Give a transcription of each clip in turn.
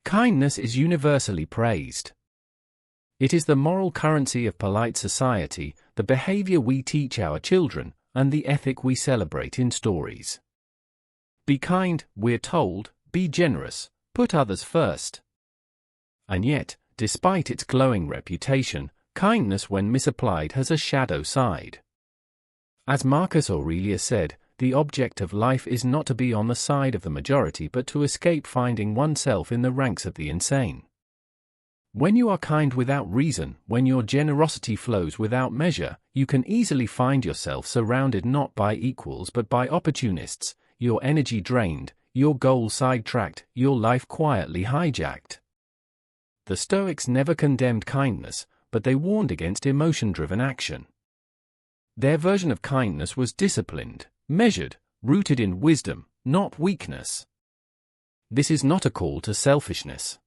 Kindness is universally praised. It is the moral currency of polite society, the behavior we teach our children, and the ethic we celebrate in stories. Be kind, we're told, be generous, put others first. And yet, despite its glowing reputation, kindness when misapplied has a shadow side. As Marcus Aurelius said, the object of life is not to be on the side of the majority but to escape finding oneself in the ranks of the insane. When you are kind without reason, when your generosity flows without measure, you can easily find yourself surrounded not by equals but by opportunists, your energy drained, your goals sidetracked, your life quietly hijacked. The Stoics never condemned kindness, but they warned against emotion-driven action. Their version of kindness was disciplined, measured, rooted in wisdom, not weakness. This is not a call to selfishness.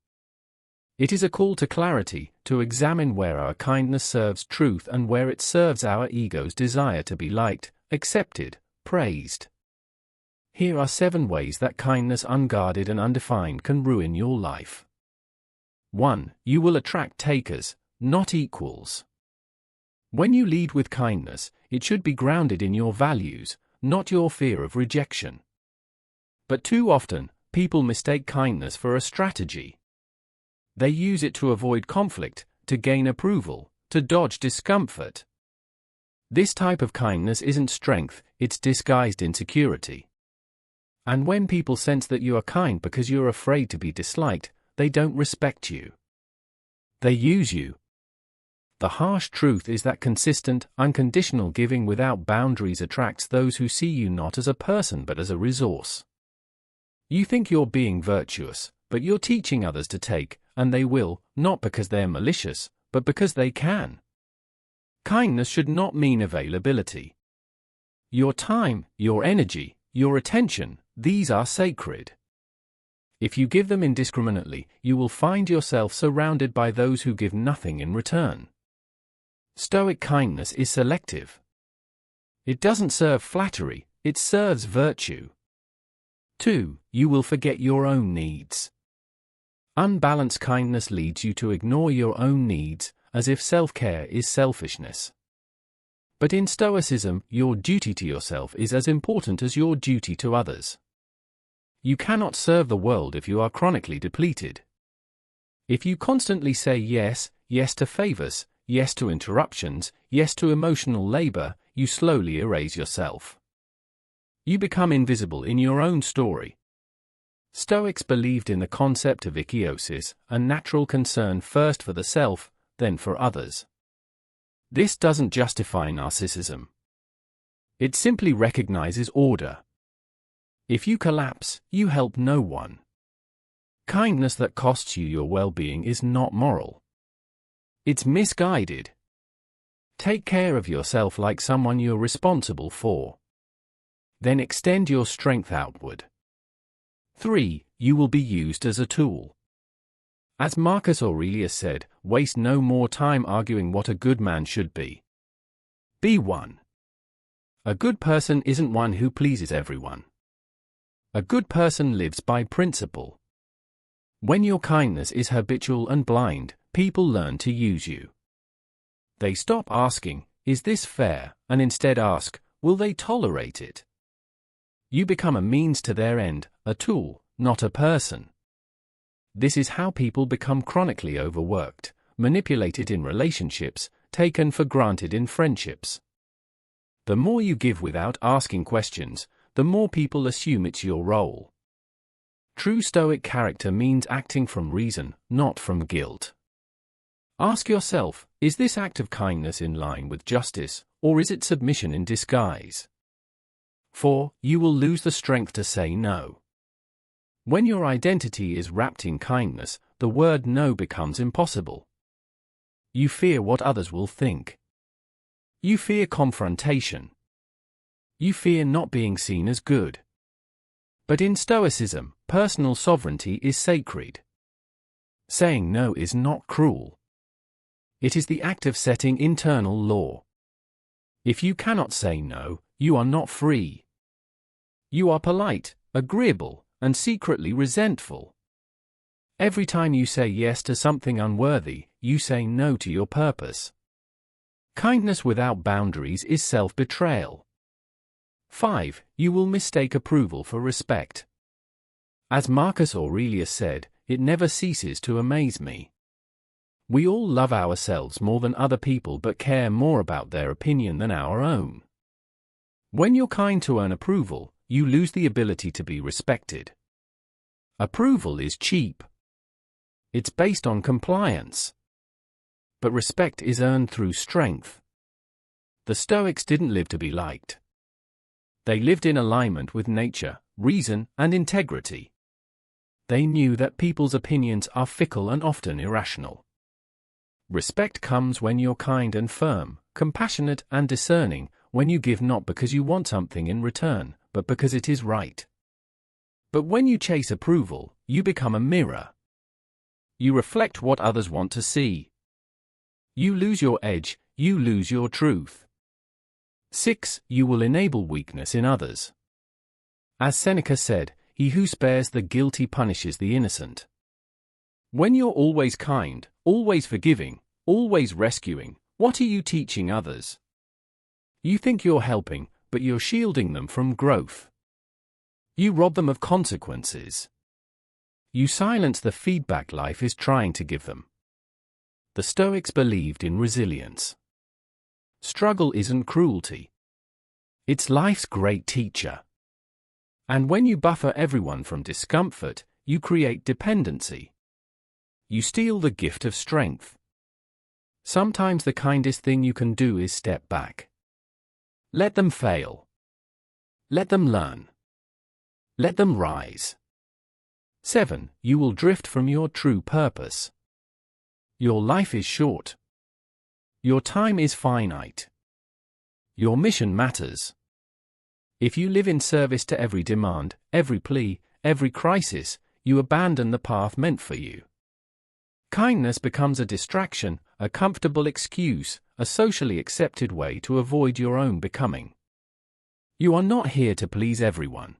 It is a call to clarity, to examine where our kindness serves truth and where it serves our ego's desire to be liked, accepted, praised. Here are 7 ways that kindness unguarded and undefined can ruin your life. 1. You will attract takers, not equals. When you lead with kindness, it should be grounded in your values, not your fear of rejection. But too often, people mistake kindness for a strategy. They use it to avoid conflict, to gain approval, to dodge discomfort. This type of kindness isn't strength, it's disguised insecurity. And when people sense that you are kind because you're afraid to be disliked, they don't respect you. They use you. The harsh truth is that consistent, unconditional giving without boundaries attracts those who see you not as a person but as a resource. You think you're being virtuous, but you're teaching others to take, and they will, not because they're malicious, but because they can. Kindness should not mean availability. Your time, your energy, your attention, these are sacred. If you give them indiscriminately, you will find yourself surrounded by those who give nothing in return. Stoic kindness is selective. It doesn't serve flattery, it serves virtue. 2. You will forget your own needs. Unbalanced kindness leads you to ignore your own needs, as if self-care is selfishness. But in Stoicism, your duty to yourself is as important as your duty to others. You cannot serve the world if you are chronically depleted. If you constantly say yes, yes to favors, yes to interruptions, yes to emotional labor, you slowly erase yourself. You become invisible in your own story. Stoics believed in the concept of ikiosis, a natural concern first for the self, then for others. This doesn't justify narcissism. It simply recognizes order. If you collapse, you help no one. Kindness that costs you your well-being is not moral. It's misguided. Take care of yourself like someone you're responsible for. Then extend your strength outward. 3. You will be used as a tool. As Marcus Aurelius said, waste no more time arguing what a good man should be. Be one. A good person isn't one who pleases everyone. A good person lives by principle. When your kindness is habitual and blind, people learn to use you. They stop asking, "Is this fair?" and instead ask, "Will they tolerate it?" You become a means to their end, a tool, not a person. This is how people become chronically overworked, manipulated in relationships, taken for granted in friendships. The more you give without asking questions, the more people assume it's your role. True Stoic character means acting from reason, not from guilt. Ask yourself, is this act of kindness in line with justice, or is it submission in disguise? 4. You will lose the strength to say no. When your identity is wrapped in kindness, the word no becomes impossible. You fear what others will think. You fear confrontation. You fear not being seen as good. But in Stoicism, personal sovereignty is sacred. Saying no is not cruel. It is the act of setting internal law. If you cannot say no, you are not free. You are polite, agreeable, and secretly resentful. Every time you say yes to something unworthy, you say no to your purpose. Kindness without boundaries is self-betrayal. 5. You will mistake approval for respect. As Marcus Aurelius said, it never ceases to amaze me. We all love ourselves more than other people but care more about their opinion than our own. When you're kind to earn approval, you lose the ability to be respected. Approval is cheap. It's based on compliance. But respect is earned through strength. The Stoics didn't live to be liked. They lived in alignment with nature, reason, and integrity. They knew that people's opinions are fickle and often irrational. Respect comes when you're kind and firm, compassionate and discerning, when you give not because you want something in return, but because it is right. But when you chase approval, you become a mirror. You reflect what others want to see. You lose your edge, you lose your truth. 6. You will enable weakness in others. As Seneca said, he who spares the guilty punishes the innocent. When you're always kind, always forgiving, always rescuing, what are you teaching others? You think you're helping, but you're shielding them from growth. You rob them of consequences. You silence the feedback life is trying to give them. The Stoics believed in resilience. Struggle isn't cruelty. It's life's great teacher. And when you buffer everyone from discomfort, you create dependency. You steal the gift of strength. Sometimes the kindest thing you can do is step back. Let them fail. Let them learn. Let them rise. 7. You will drift from your true purpose. Your life is short. Your time is finite. Your mission matters. If you live in service to every demand, every plea, every crisis, you abandon the path meant for you. Kindness becomes a distraction, a comfortable excuse, a socially accepted way to avoid your own becoming. You are not here to please everyone.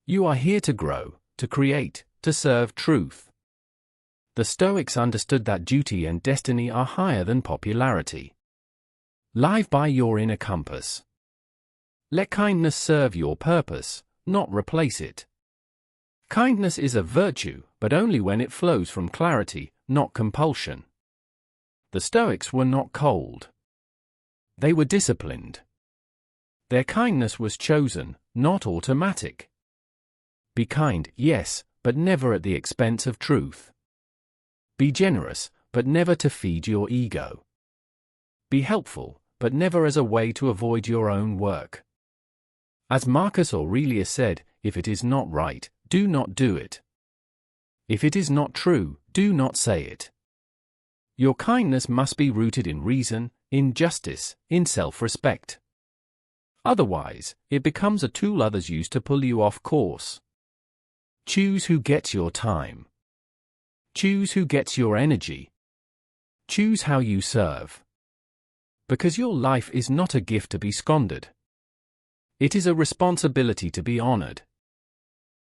You are here to grow, to create, to serve truth. The Stoics understood that duty and destiny are higher than popularity. Live by your inner compass. Let kindness serve your purpose, not replace it. Kindness is a virtue, but only when it flows from clarity, not compulsion. The Stoics were not cold. They were disciplined. Their kindness was chosen, not automatic. Be kind, yes, but never at the expense of truth. Be generous, but never to feed your ego. Be helpful, but never as a way to avoid your own work. As Marcus Aurelius said, if it is not right, do not do it. If it is not true, do not say it. Your kindness must be rooted in reason, in justice, in self-respect. Otherwise, it becomes a tool others use to pull you off course. Choose who gets your time. Choose who gets your energy. Choose how you serve. Because your life is not a gift to be squandered. It is a responsibility to be honored.